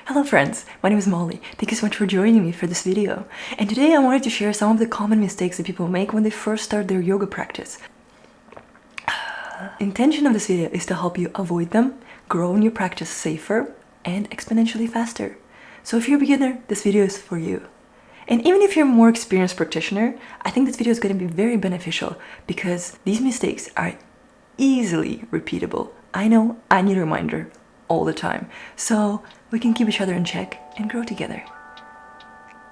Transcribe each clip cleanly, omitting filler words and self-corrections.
Hello friends, my name is Molly. Thank you so much for joining me for this video. And today I wanted to share some of the common mistakes that people make when they first start their yoga practice. Intention of this video is to help you avoid them, grow in your practice safer, and exponentially faster. So if you're a beginner, this video is for you. And even if you're a more experienced practitioner, I think this video is going to be very beneficial because these mistakes are easily repeatable. I know I need a reminder all the time, so we can keep each other in check and grow together.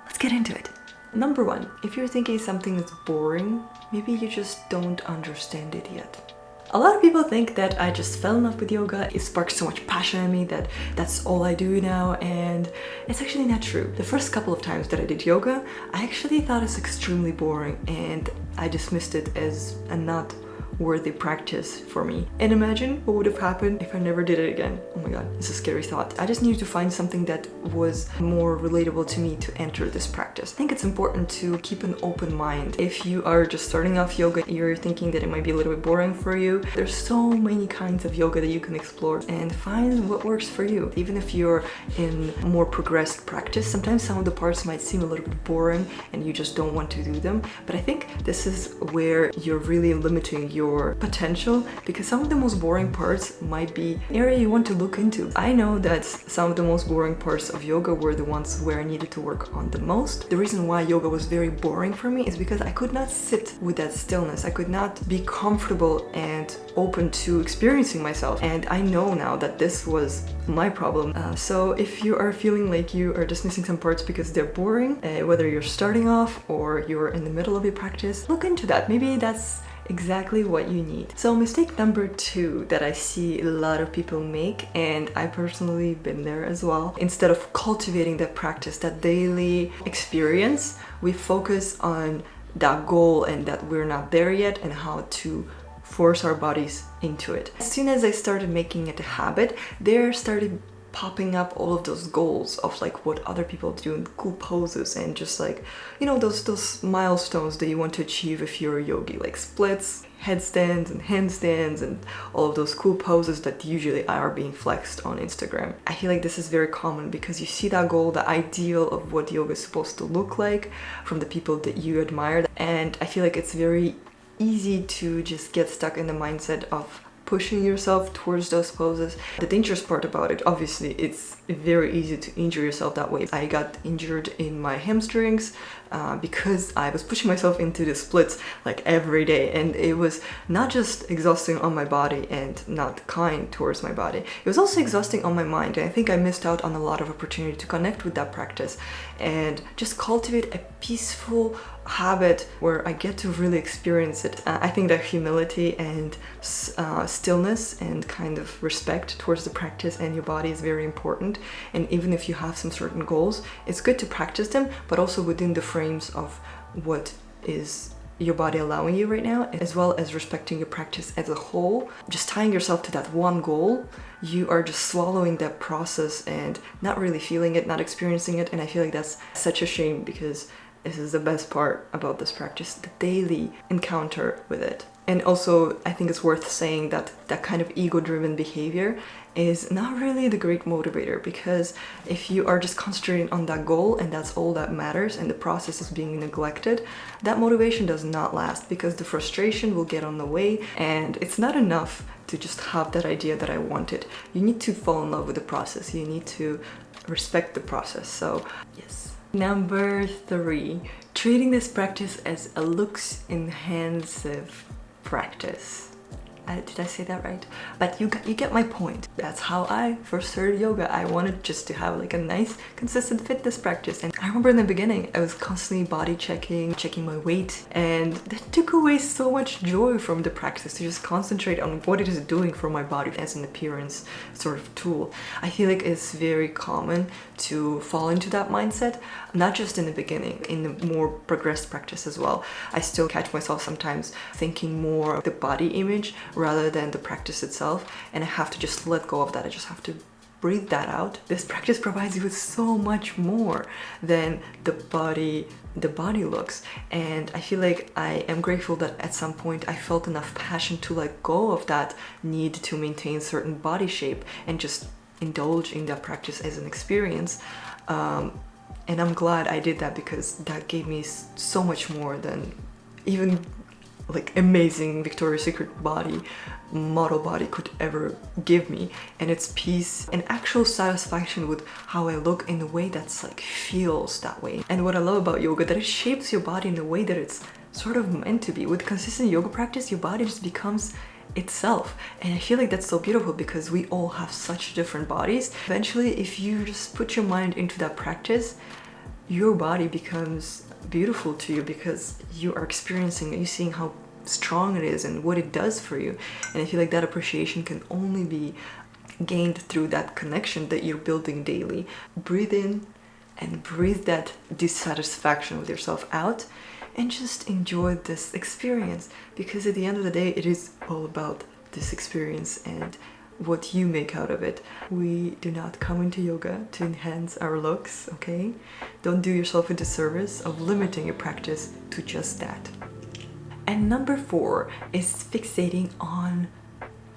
Let's get into it. Number one, if you're thinking something is boring, maybe you just don't understand it yet. A lot of people think that I just fell in love with yoga, it sparks so much passion in me that that's all I do now, and it's actually not true. The first couple of times that I did yoga, I actually thought it's extremely boring and I dismissed it as a not worthy practice for me. And imagine what would have happened if I never did it again. Oh my god, it's a scary thought. I just needed to find something that was more relatable to me to enter this practice. I think it's important to keep an open mind. If you are just starting off yoga, you're thinking that it might be a little bit boring for you, there's so many kinds of yoga that you can explore and find what works for you. Even if you're in more progressed practice, sometimes some of the parts might seem a little bit boring and you just don't want to do them. But I think this is where you're really limiting your potential, because some of the most boring parts might be an area you want to look into. I know that some of the most boring parts of yoga were the ones where I needed to work on the most. The reason why yoga was very boring for me is because I could not sit with that stillness. I could not be comfortable and open to experiencing myself. And I know now that this was my problem. So if you are feeling like you are dismissing some parts because they're boring, whether you're starting off or you're in the middle of your practice, look into that. Maybe that's exactly what you need. So mistake number two that I see a lot of people make, and I personally been there as well, instead of cultivating that practice, that daily experience, we focus on that goal and that we're not there yet and how to force our bodies into it. As soon as I started making it a habit, there started popping up all of those goals of like what other people do in cool poses and just like, you know, those milestones that you want to achieve if you're a yogi, like splits, headstands and handstands and all of those cool poses that usually are being flexed on Instagram. I feel like this is very common because you see that goal, the ideal of what yoga is supposed to look like from the people that you admire, and I feel like it's very easy to just get stuck in the mindset of pushing yourself towards those poses. The dangerous part about it, obviously, it's very easy to injure yourself that way. I got injured in my hamstrings because I was pushing myself into the splits like every day, and it was not just exhausting on my body and not kind towards my body, it was also exhausting on my mind, and I think I missed out on a lot of opportunity to connect with that practice and just cultivate a peaceful habit where I get to really experience it. I think that humility and stillness and kind of respect towards the practice and your body is very important, and even if you have some certain goals, it's good to practice them, but also within the frames of what is your body allowing you right now, as well as respecting your practice as a whole. Just tying yourself to that one goal, you are just swallowing that process and not really feeling it, not experiencing it, and I feel like that's such a shame because this is the best part about this practice, the daily encounter with it. And also, I think it's worth saying that that kind of ego-driven behavior is not really the great motivator, because if you are just concentrating on that goal and that's all that matters and the process is being neglected, that motivation does not last because the frustration will get on the way, and it's not enough to just have that idea that I want it. You need to fall in love with the process. You need to respect the process. So, yes. Number three, treating this practice as a looks-enhancive practice. Did I say that right? But you get my point. That's how I first started yoga. I wanted just to have like a nice, consistent fitness practice. And I remember in the beginning, I was constantly body checking my weight, and that took away so much joy from the practice to just concentrate on what it is doing for my body as an appearance sort of tool. I feel like it's very common to fall into that mindset, not just in the beginning, in the more progressed practice as well. I still catch myself sometimes thinking more of the body image rather than the practice itself, and I have to just let go of that. I just have to breathe that out. This practice provides you with so much more than the body looks, and I feel like I am grateful that at some point I felt enough passion to let go of that need to maintain certain body shape and just indulge in that practice as an experience. And I'm glad I did that, because that gave me so much more than even like amazing Victoria's Secret body, model body could ever give me. And it's peace and actual satisfaction with how I look in a way that's like feels that way. And what I love about yoga, that it shapes your body in a way that it's sort of meant to be. With consistent yoga practice, your body just becomes itself. And I feel like that's so beautiful, because we all have such different bodies. Eventually, if you just put your mind into that practice, your body becomes beautiful to you, because you are experiencing it, you're seeing how strong it is and what it does for you. And I feel like that appreciation can only be gained through that connection that you're building daily. Breathe in and breathe that dissatisfaction with yourself out, and just enjoy this experience, because at the end of the day, it is all about this experience and what you make out of it. We do not come into yoga to enhance our looks, okay? Don't do yourself a disservice of limiting your practice to just that. And number 4 is fixating on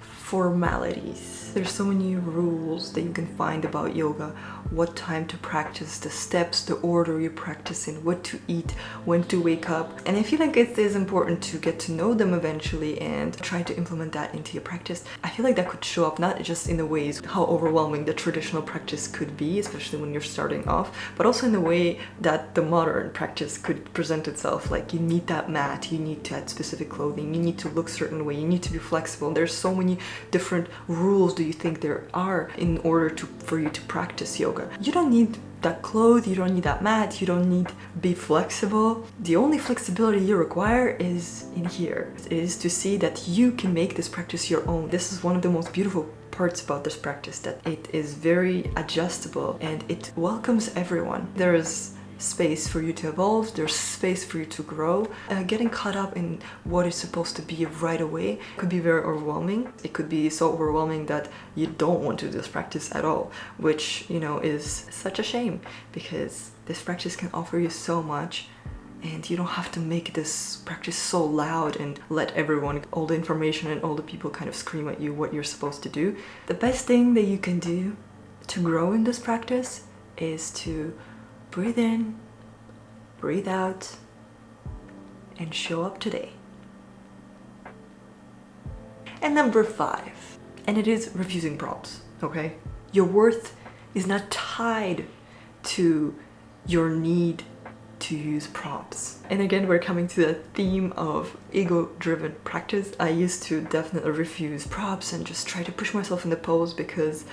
formalities. There's so many rules that you can find about yoga: what time to practice, the steps, the order you practice in, what to eat, when to wake up. And I feel like it is important to get to know them eventually and try to implement that into your practice. I feel like that could show up not just in the ways how overwhelming the traditional practice could be, especially when you're starting off, but also in the way that the modern practice could present itself. Like, you need that mat, you need to add specific clothing, you need to look a certain way, you need to be flexible. There's so many different rules do you think there are in order for you to practice yoga. You don't need that clothes, you don't need that mat, you don't need to be flexible. The only flexibility you require is in here. It is to see that you can make this practice your own. This is one of the most beautiful parts about this practice, that it is very adjustable and it welcomes everyone. There is space for you to evolve, there's space for you to grow. Getting caught up in what is supposed to be right away could be very overwhelming. It could be so overwhelming that you don't want to do this practice at all, which, you know, is such a shame, because this practice can offer you so much, and you don't have to make this practice so loud and let everyone, all the information and all the people kind of scream at you what you're supposed to do. The best thing that you can do to grow in this practice is to breathe in, breathe out, and show up today. And number 5, and it is refusing props, okay? Your worth is not tied to your need to use props. And again, we're coming to the theme of ego-driven practice. I used to definitely refuse props and just try to push myself in the pose, because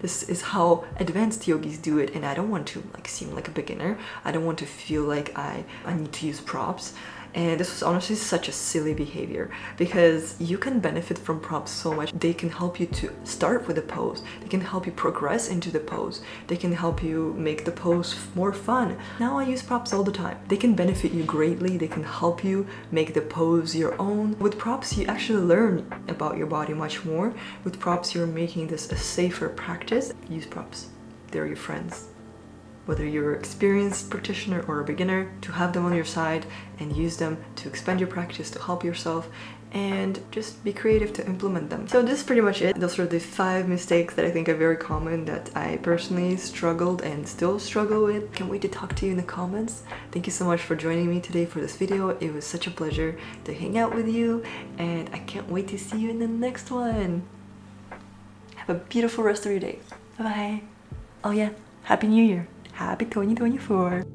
this is how advanced yogis do it, and I don't want to like seem like a beginner. I don't want to feel like I need to use props. And this was honestly such a silly behavior, because you can benefit from props so much. They can help you to start with the pose. They can help you progress into the pose. They can help you make the pose more fun. Now I use props all the time. They can benefit you greatly. They can help you make the pose your own. With props, you actually learn about your body much more. With props, you're making this a safer practice. Use props. They're your friends. Whether you're an experienced practitioner or a beginner, to have them on your side and use them to expand your practice, to help yourself, and just be creative to implement them. So this is pretty much it. Those are the 5 mistakes that I think are very common, that I personally struggled and still struggle with. Can't wait to talk to you in the comments. Thank you so much for joining me today for this video. It was such a pleasure to hang out with you, and I can't wait to see you in the next one. Have a beautiful rest of your day. Bye-bye. Oh yeah, Happy New Year. Happy 2024.